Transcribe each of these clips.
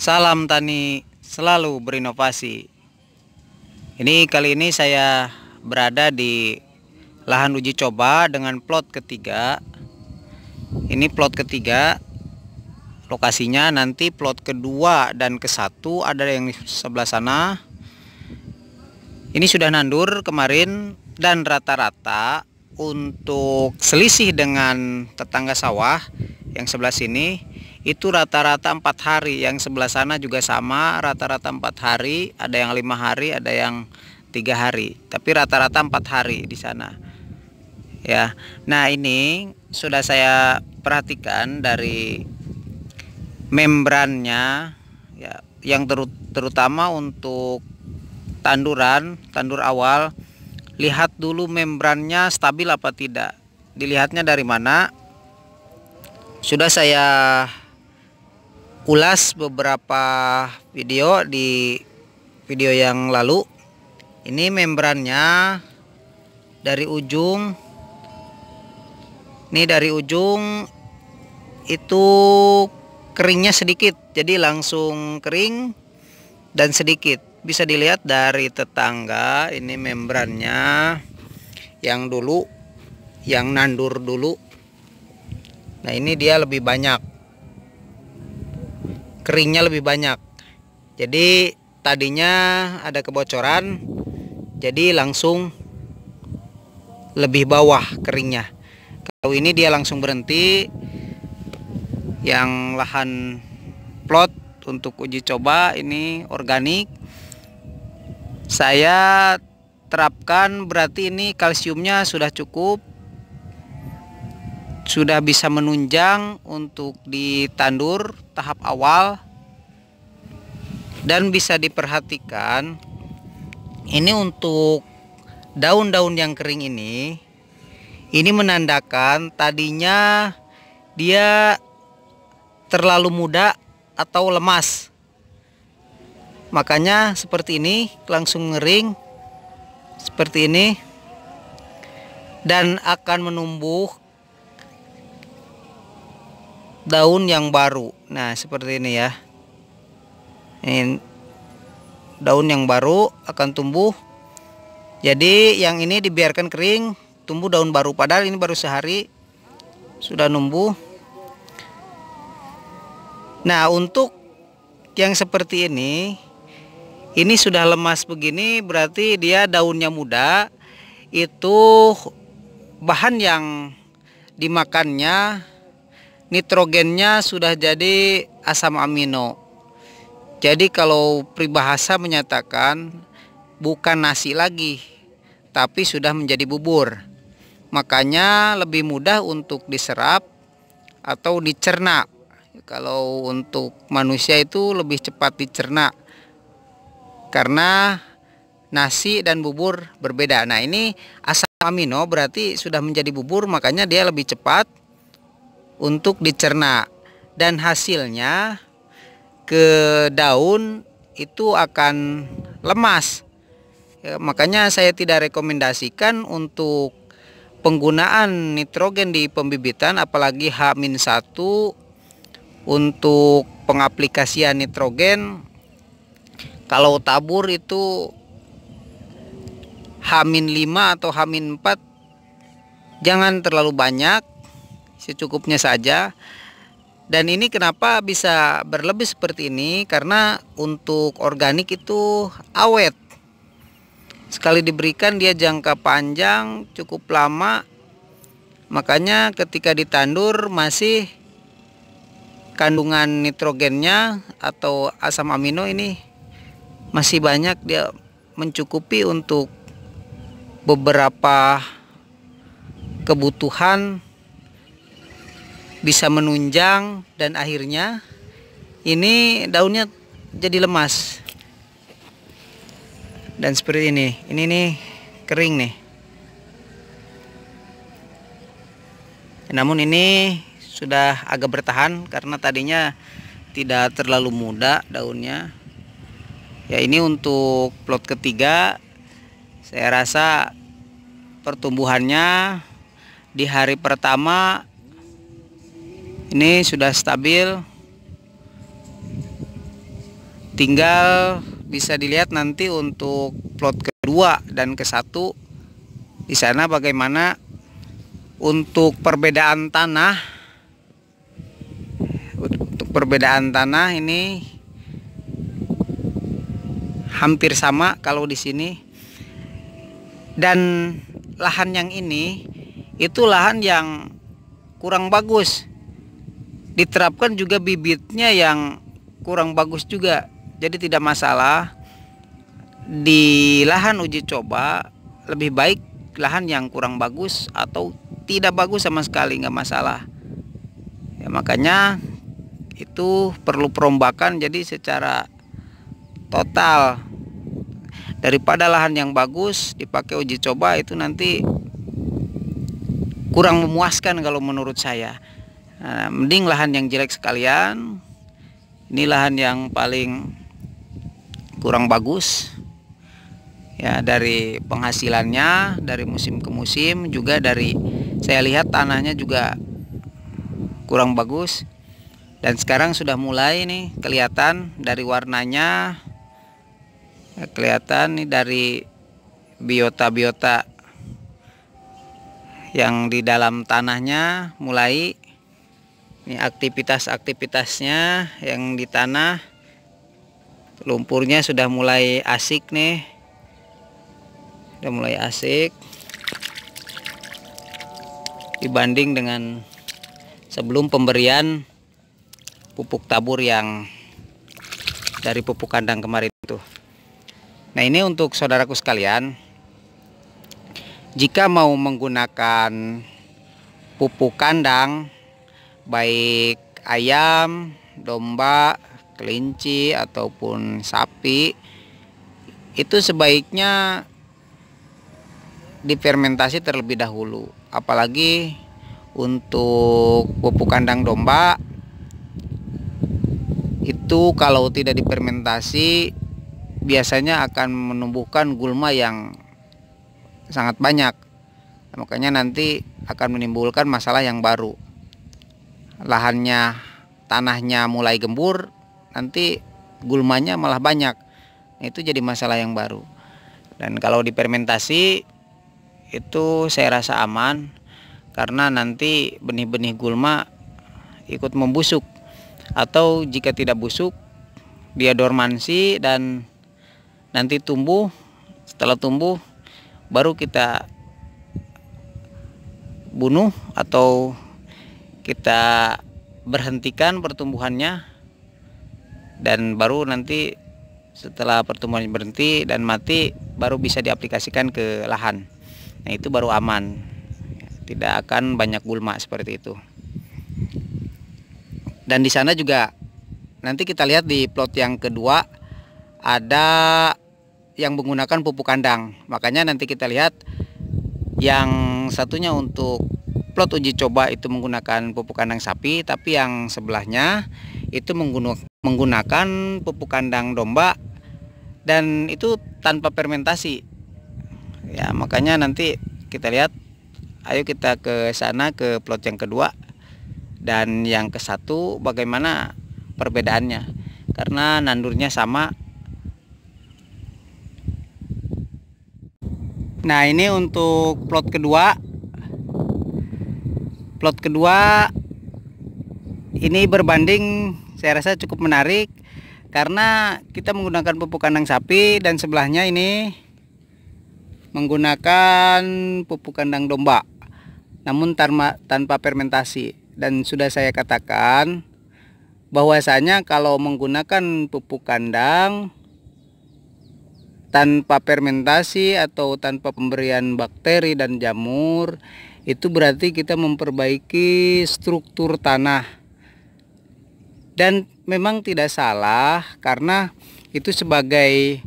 Salam tani selalu berinovasi. Kali ini saya berada di lahan uji coba dengan plot ketiga. Ini plot ketiga. Lokasinya nanti plot kedua dan ke-1 ada yang di sebelah sana. Ini sudah nandur kemarin dan rata-rata untuk selisih dengan tetangga sawah yang sebelah sini itu rata-rata 4 hari, yang sebelah sana juga sama, rata-rata 4 hari, ada yang 5 hari, ada yang 3 hari, tapi rata-rata 4 hari di sana ya. Nah, ini sudah saya perhatikan dari membrannya ya, yang terutama untuk tandur awal. Lihat dulu membrannya stabil apa tidak. Dilihatnya dari mana? Sudah saya ulas beberapa video di video yang lalu. Ini membrannya dari ujung. Ini dari ujung itu keringnya sedikit, jadi langsung kering dan sedikit. Bisa dilihat dari tetangga, ini membrannya yang dulu, yang nandur dulu. Nah, ini dia lebih banyak, keringnya lebih banyak. Jadi tadinya ada kebocoran, jadi langsung lebih bawah keringnya. Kalau ini dia langsung berhenti. Yang lahan plot untuk uji coba ini organik. Saya terapkan, berarti ini kalsiumnya sudah cukup, sudah bisa menunjang untuk ditandur tahap awal. Dan bisa diperhatikan ini untuk daun-daun yang kering ini menandakan tadinya dia terlalu muda atau lemas. Makanya seperti ini langsung ngering seperti ini, dan akan menumbuh daun yang baru. Nah, seperti ini ya. Ini daun yang baru akan tumbuh. Jadi yang ini dibiarkan kering, tumbuh daun baru, padahal ini baru sehari sudah numbuh. Nah, untuk yang seperti ini sudah lemas begini, berarti dia daunnya muda. Itu bahan yang dimakannya nitrogennya sudah jadi asam amino. Jadi kalau peribahasa menyatakan bukan nasi lagi, tapi sudah menjadi bubur. Makanya lebih mudah untuk diserap atau dicerna. Kalau untuk manusia itu lebih cepat dicerna, karena nasi dan bubur berbeda. Nah, ini asam amino berarti sudah menjadi bubur, makanya dia lebih cepat untuk dicerna. Dan hasilnya ke daun itu akan lemas ya, makanya saya tidak rekomendasikan untuk penggunaan nitrogen di pembibitan, apalagi H-1 untuk pengaplikasian nitrogen. Kalau tabur itu H-5 atau H-4, jangan terlalu banyak, secukupnya saja. Dan ini kenapa bisa berlebih seperti ini? Karena untuk organik itu awet. Sekali diberikan dia jangka panjang, cukup lama. Makanya ketika ditandur masih kandungan nitrogennya atau asam amino ini masih banyak, dia mencukupi untuk beberapa kebutuhan, bisa menunjang. Dan akhirnya ini daunnya jadi lemas dan seperti ini nih kering nih. Namun ini sudah agak bertahan karena tadinya tidak terlalu muda daunnya ya. Ini untuk plot ketiga, saya rasa pertumbuhannya di hari pertama ini sudah stabil. Tinggal bisa dilihat nanti untuk plot kedua dan ke-1 di sana bagaimana untuk perbedaan tanah. Untuk perbedaan tanah ini hampir sama kalau di sini. Dan lahan yang ini itu lahan yang kurang bagus. Diterapkan juga bibitnya yang kurang bagus juga. Jadi tidak masalah. Di lahan uji coba lebih baik lahan yang kurang bagus atau tidak bagus sama sekali, nggak masalah. Ya, makanya itu perlu perombakan, jadi secara total daripada lahan yang bagus dipakai uji coba itu nanti kurang memuaskan kalau menurut saya. Nah, mending lahan yang jelek sekalian. Ini lahan yang paling kurang bagus ya, dari penghasilannya, dari musim ke musim, juga dari saya lihat tanahnya juga kurang bagus. Dan sekarang sudah mulai nih kelihatan dari warnanya, ya, kelihatan nih dari biota-biota yang di dalam tanahnya mulai ini aktivitas-aktivitasnya yang di tanah. Lumpurnya sudah mulai asik nih, sudah mulai asik dibanding dengan sebelum pemberian pupuk tabur yang dari pupuk kandang kemarin itu. Nah, ini untuk saudaraku sekalian, jika mau menggunakan pupuk kandang baik ayam, domba, kelinci ataupun sapi, itu sebaiknya difermentasi terlebih dahulu. Apalagi untuk pupuk kandang domba itu kalau tidak difermentasi biasanya akan menumbuhkan gulma yang sangat banyak. Makanya nanti akan menimbulkan masalah yang baru. Lahannya, tanahnya mulai gembur, nanti gulmanya malah banyak. Itu jadi masalah yang baru. Dan kalau difermentasi itu saya rasa aman, karena nanti benih-benih gulma ikut membusuk, atau jika tidak busuk dia dormansi dan nanti tumbuh. Setelah tumbuh baru kita bunuh atau kita berhentikan pertumbuhannya, dan baru nanti setelah pertumbuhan berhenti dan mati baru bisa diaplikasikan ke lahan. Nah, itu baru aman, tidak akan banyak gulma seperti itu. Dan di sana juga nanti kita lihat di plot yang kedua ada yang menggunakan pupuk kandang. Makanya nanti kita lihat yang satunya untuk plot uji coba itu menggunakan pupuk kandang sapi, tapi yang sebelahnya itu menggunakan pupuk kandang domba, dan itu tanpa fermentasi. Ya, makanya nanti kita lihat, ayo kita ke sana ke plot yang kedua dan yang ke-1 bagaimana perbedaannya, karena nandurnya sama. Nah, ini untuk plot kedua. Plot kedua ini berbanding saya rasa cukup menarik, karena kita menggunakan pupuk kandang sapi dan sebelahnya ini menggunakan pupuk kandang domba, namun tanpa fermentasi. Dan sudah saya katakan bahwasanya kalau menggunakan pupuk kandang tanpa fermentasi atau tanpa pemberian bakteri dan jamur, itu berarti kita memperbaiki struktur tanah. Dan memang tidak salah, karena itu sebagai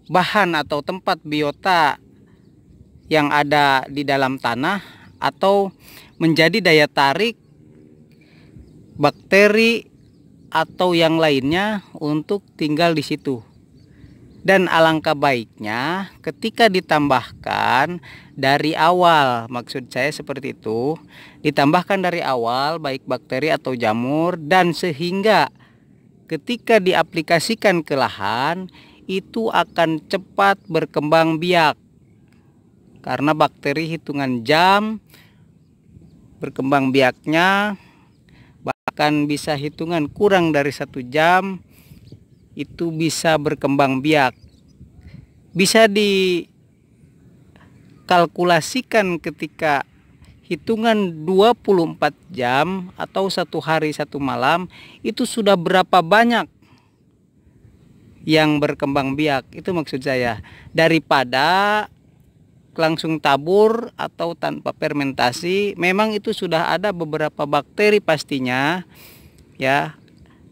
bahan atau tempat biota yang ada di dalam tanah, atau menjadi daya tarik bakteri atau yang lainnya untuk tinggal di situ. Dan alangkah baiknya ketika ditambahkan dari awal, maksud saya seperti itu, ditambahkan dari awal baik bakteri atau jamur, dan sehingga ketika diaplikasikan ke lahan itu akan cepat berkembang biak, karena bakteri hitungan jam berkembang biaknya, bahkan bisa hitungan kurang dari 1 jam itu bisa berkembang biak. Bisa dikalkulasikan ketika hitungan 24 jam atau 1 hari 1 malam itu sudah berapa banyak yang berkembang biak. Itu maksud saya, daripada langsung tabur atau tanpa fermentasi. Memang itu sudah ada beberapa bakteri pastinya ya,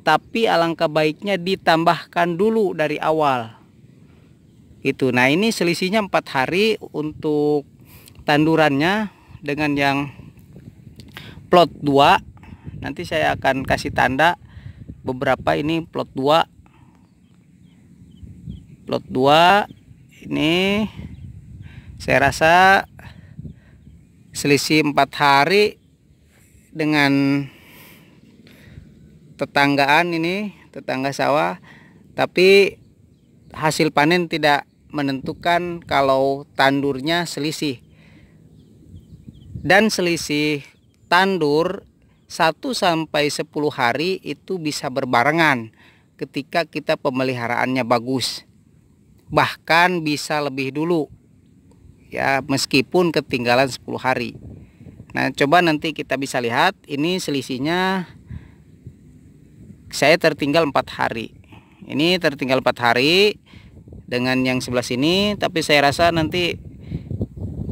tapi alangkah baiknya ditambahkan dulu dari awal itu. Nah, ini selisihnya 4 hari untuk tandurannya dengan yang plot 2. Nanti saya akan kasih tanda beberapa. Ini plot 2. Plot 2 ini saya rasa selisih 4 hari dengan tetanggaan ini, tetangga sawah, tapi hasil panen tidak menentukan kalau tandurnya selisih. Dan selisih tandur 1-10 hari itu bisa berbarengan ketika kita pemeliharaannya bagus. Bahkan bisa lebih dulu ya, meskipun ketinggalan 10 hari. Nah, coba nanti kita bisa lihat ini selisihnya. Saya tertinggal 4 hari. Ini tertinggal 4 hari dengan yang sebelah sini, tapi saya rasa nanti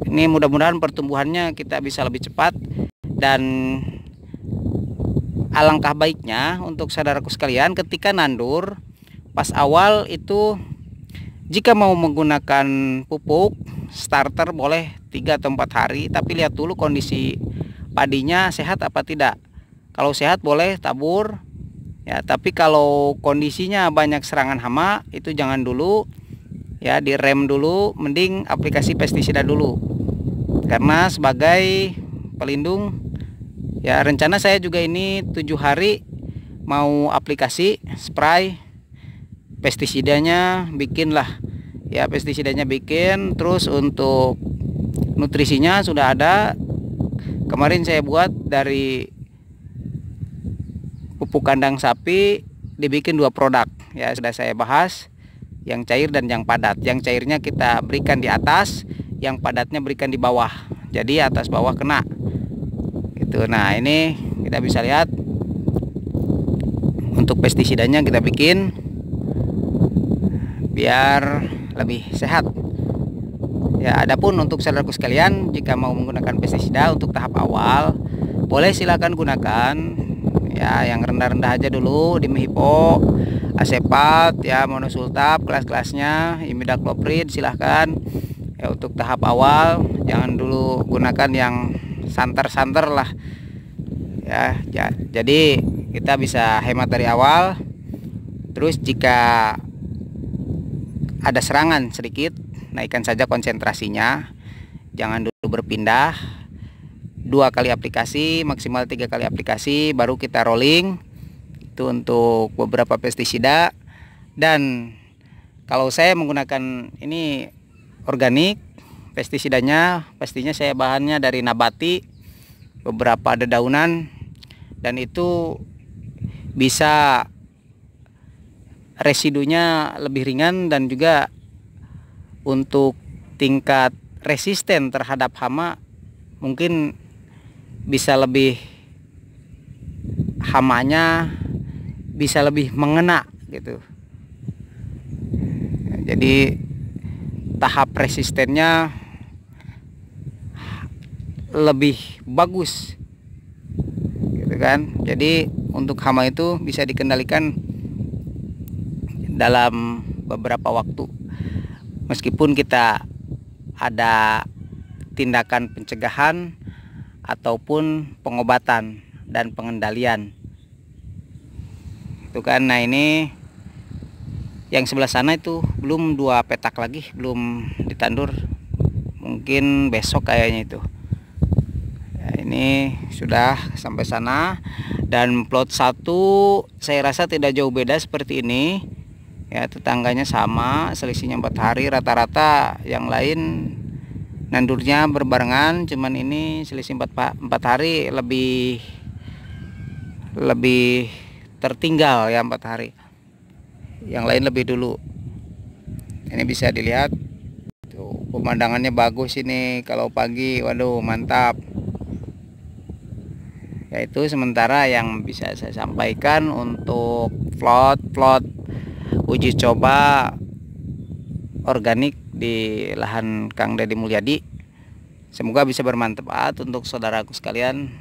ini mudah-mudahan pertumbuhannya kita bisa lebih cepat. Dan alangkah baiknya untuk saudaraku sekalian ketika nandur pas awal itu, jika mau menggunakan pupuk starter boleh 3 atau 4 hari, tapi lihat dulu kondisi padinya sehat apa tidak. Kalau sehat boleh tabur ya, tapi kalau kondisinya banyak serangan hama itu jangan dulu ya, direm dulu, mending aplikasi pestisida dulu. Karena sebagai pelindung ya, rencana saya juga ini 7 hari mau aplikasi spray pestisidanya, bikinlah ya, pestisidanya bikin. Terus untuk nutrisinya sudah ada, kemarin saya buat dari pupuk kandang sapi, dibikin 2 produk ya, sudah saya bahas, yang cair dan yang padat. Yang cairnya kita berikan di atas, yang padatnya berikan di bawah, jadi atas bawah kena gitu. Nah, ini kita bisa lihat untuk pestisidanya kita bikin biar lebih sehat ya. Adapun untuk saudaraku sekalian, jika mau menggunakan pestisida untuk tahap awal boleh silakan gunakan ya, yang rendah-rendah aja dulu, Dimehipo, Asepat ya, Monosultap kelas-kelasnya, Imidacloprid silahkan ya. Untuk tahap awal jangan dulu gunakan yang santer-santer lah ya. Jadi kita bisa hemat dari awal. Terus jika ada serangan sedikit, naikkan saja konsentrasinya, jangan dulu berpindah. 2 kali aplikasi, maksimal 3 kali aplikasi, baru kita rolling. Itu untuk beberapa pestisida. Dan kalau saya menggunakan ini organik, pestisidanya pastinya saya bahannya dari nabati, beberapa dedaunan, dan itu bisa residunya lebih ringan, dan juga untuk tingkat resisten terhadap hama mungkin bisa lebih, hamanya bisa lebih mengena gitu. Jadi tahap resistennya lebih bagus gitu kan. Jadi untuk hama itu bisa dikendalikan dalam beberapa waktu, meskipun kita ada tindakan pencegahan ataupun pengobatan dan pengendalian itu kan. Nah, ini yang sebelah sana itu belum 2 petak lagi, belum ditandur, mungkin besok kayaknya itu ya. Ini sudah sampai sana. Dan plot 1 saya rasa tidak jauh beda seperti ini ya, tetangganya sama, selisihnya 4 hari. Rata-rata yang lain nandurnya berbarengan, cuman ini selisih 4 hari lebih tertinggal ya, 4 hari. Yang lain lebih dulu. Ini bisa dilihat tuh, pemandangannya bagus ini kalau pagi, waduh mantap. Yaitu sementara yang bisa saya sampaikan untuk plot uji coba organik di lahan Kang Deddy Mulyadi. Semoga bisa bermanfaat untuk saudaraku sekalian.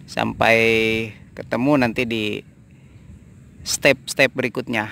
Sampai ketemu nanti di step-step berikutnya.